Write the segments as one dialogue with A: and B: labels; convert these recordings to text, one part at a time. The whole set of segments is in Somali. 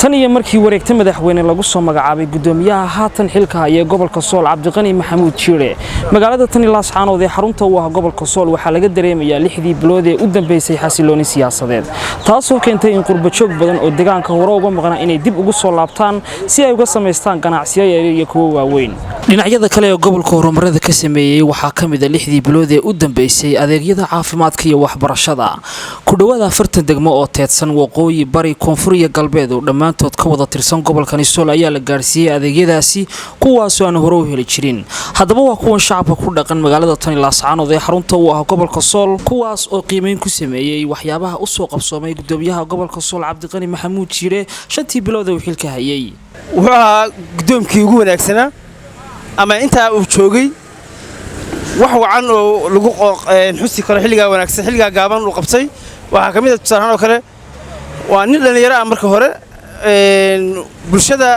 A: tan iyo markii wareegta madaxweyne lagu soo magacaabay gudoomiyaha haatan xilka haya gobolka Sool Cabdiqani Maxamuud Jiire magaalada tan ilaa saxaanood ee xarunta u ah gobolka Sool waxa laga dareemayaa 6dii bilood ee u dambeysay xasilooni siyaasadeed taasoo keentay in qurbo joog badan oo deegaanka hore uga maqnaa inay dib ugu soo laabtaan si ay uga sameystaan ganacsiyo yaryar iyo kuwa waaweyn dhinacyada kale ee gobolka horumarada ka sameeyay waxa kamid ah 6dii bilood ee u dambeysay adeegyada caafimaadka iyo waxbarashada ku dhawaad 40 degmo oo teedsan waqooyi bari koonfur iyo galbeed oo dhammaantood ka wada tirsan gobolka Sool ayaa la gaarsiiyay adeegyadaasi kuwaas oo aan hore u heli jirin haddaba waa kuwan shacabka ku dhaqan magaalada tan ilaa saxaanood ee xarunta u ah gobolka Sool kuwaas oo qiimeyn ku sameeyay waxyaabaha u soo qabsoomay gudoomiyaha gobolka Sool Cabdiqani Maxamuud Jiire 5tii bilood ee xilka hayay
B: waxa gudoomkii ugu wanaagsanaa ama inta uu joogay wax wacan oo lagu xusi karo xilliga wanaagsan xilliga gaaban uu qabtay waxa kamid ah tusaalahan oo kale waa nin dhalinyaro ah marka hore bulshada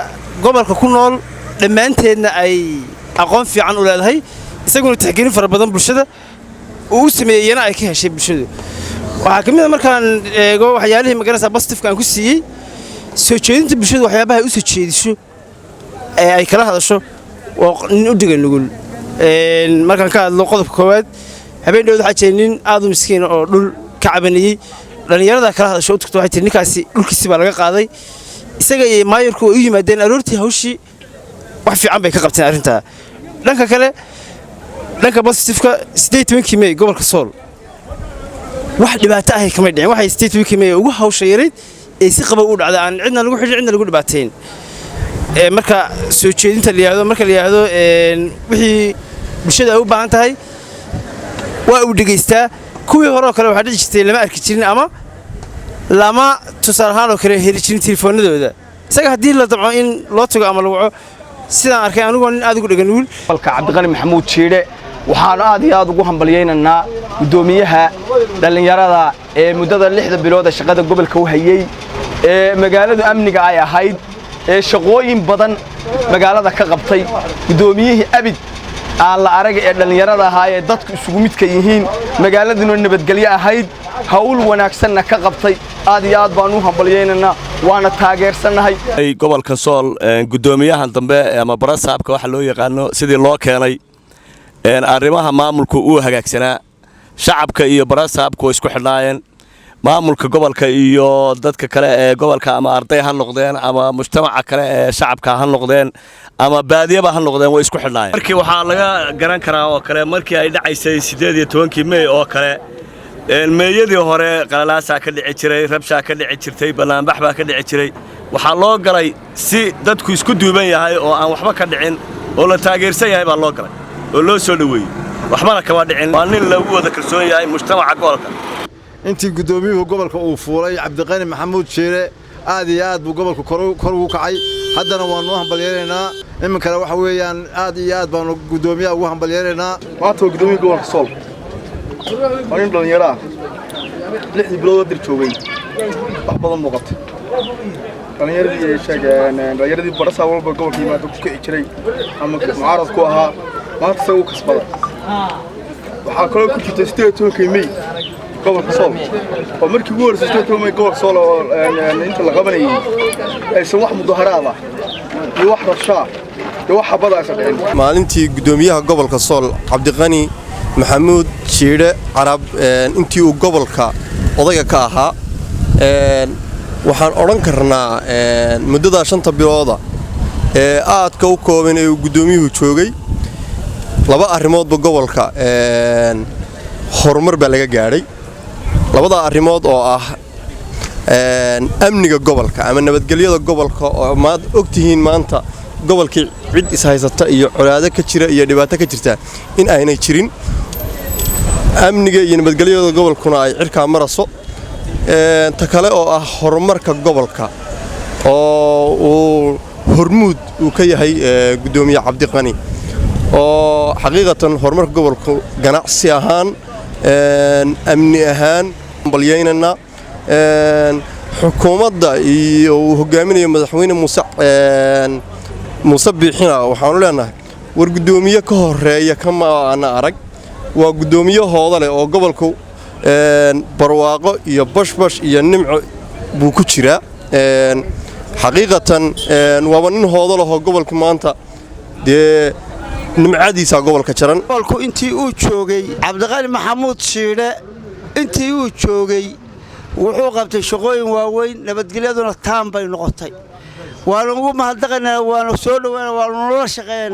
B: gobolka ku nool dhamaanteedna ay aqoon fiican u leedahay isaguna tixgelin fara badan bulshada uu sameeyayna ay ka heshay bulshada waxa kamid ah markaan eego waxyaalihii magaranaysa positive aan ku siiyay soo jeedinta bulshada waxyaabaha u soo jeediso ay kala hadasho oo nin u dhigan nugul markaan ka hadlo qodobka koowaad habeendood waxa jiray nin aad u miskiin oo dhul ka cabanayay dhalinyarada kala hadasho u tagto waxa jiray ninkaasi dhulkiisa baa laga qaaday isaga iyo maayirku u yimaadeen aroortii hawshii wax fiican bay ka qabteen arinta dhanka kale dhanka positive-ka 18 May gobolka Sool wax dhibaato ah kama dhicin waxay 18 May ugu hawsha yareed ee si qaba u dhacday aan cidna lagu xidhin cidna lagu dhibaateen marka soo jeedinta liyaado marka liyaado wixii bulshada u baahan tahay waa u dhigeystaa kuwii hore oo kale waxa dhici jirtay lama arki jirin ama lama tusaalahaan oo kale heli jirin telefoonadooda isaga hadii la dabco in loo tago ama lagu waco sidaan arkay anigu nin aad ugu dhagan nuul
C: falka Cabdiqani Maxamuud Jiire waxaan aad iyo aad ugu hambalyeynaa gudoomiyaha dhalinyarada ee muddada 6 bilood ee shaqada gobolka u hayay ee magaalada amniga ay ahayd ee shaqooyin badan magaalada ka qabtay gudoomiyihii abid aan la arag ee dhalinyarada ahaa ee dadku isugu midka yihiin magaaladuna nabadgelyo ahayd hawl wanaagsanna ka qabtay aad iyo aad baan u hambalyeynaa waana taageersanahay
D: gobolka Sool gudoomiyahan dambe ama barasaabka waxa loo yaqaan sidii loo keenay arrimaha maamulku uu hagaagsanaa shacabka iyo barasaabku isku xidhnaayeen maamulka gobolka iyo dadka kale ee gobolka ama arday ha noqdeen ama mujtamaca kale ee shacabka ha noqdeen ama baadiyaba ha noqdeen way isku xidhnaayeen markii waxa laga garan karaa oo kale markii ay dhacaysay 18 May oo kale meeyadii hore qalalaasa ka dhici jiray rabsha ka dhici jirtay banaanbax baa ka dhici jiray waxa loo galay si dadku isku duuban yahay oo aan waxba ka dhicin oo la taageersan yahay baa loo galay oo loo soo dhaweeyay waxbana kama dhicin waa nin lagu wada kalsoon yahay mujtamaca gobolka
E: intii gudoomiyuhu gobolka uu fuulay Cabdiqani Maxamuud Jiire aad iyo aad buu gobolka kor ugu kacay haddana waan u hambalyeynaa iminkana waxa weeyaan aad iyo aad baan gudoomiyaha ugu hambalyeynaa
F: maanta gudoomiyaha gobolka Sool waan dhalinyaro 6 bilood dir joogay wax badan muuqatay dhalinyaradi barasa walba gobolka yimaado ku kici jiray ama mucaarad ku ahaa maanta soo kasbada waxa kale ku jirtay 18 May gobolka Sool oo markii ugu horeysay 18 May gobolka Sool oo inta la qabanayay ay soo wax mudaharaad ah iyo wax rabshaa iyo wax xabada ay sameeyeen
E: maalintii gudoomiyaha gobolka Sool Cabdiqani Maxamuud Jiire Carab intii uu gobolka odayga ka ahaa waxaan oran karnaa muddada 5 bilood ee aadka u kooban ee gudoomiyuhu joogay laba arrimoodba gobolka horumar baa laga gaaray labada arrimood oo ah amniga gobolka ama nabadgelyada gobolka oo maad ogtihiin maanta gobolkii cid is haysata iyo colaado ka jira iyo dhibaato ka jirta in aanay jirin amniga iyo nabadgelyada gobolkuna ay cirka maraso ta kale oo ah horumarka gobolka oo uu hormuud uu ka yahay gudoomiyaha Cabdiqani oo xaqiiqatan horumarka gobolka ganacsi ahaan amni ahaan balyeynana xukuumadda iyo hogaaminaya madaxweyne Muuse Biixina waxaan leenahay war gudoomiye ka horeeya kama ana arag waa gudoomiyahooda leh oo gobolku barwaaqo iyo bashbash iyo nimco buu ku jiraa xaqiiqatan waaba nin hoodo laho gobolka maanta dee nimcadiisa gobolka jaran
G: gobolku intii uu joogay Cabdiqani Maxamuud Shiire intii uu joogay wuxuu qabtay shaqooyin waaweyn nabadgelyaduna taan bay noqotay waana ugu mahadnaqaynaa waana soo dhawaanaa waana la shaqeynaa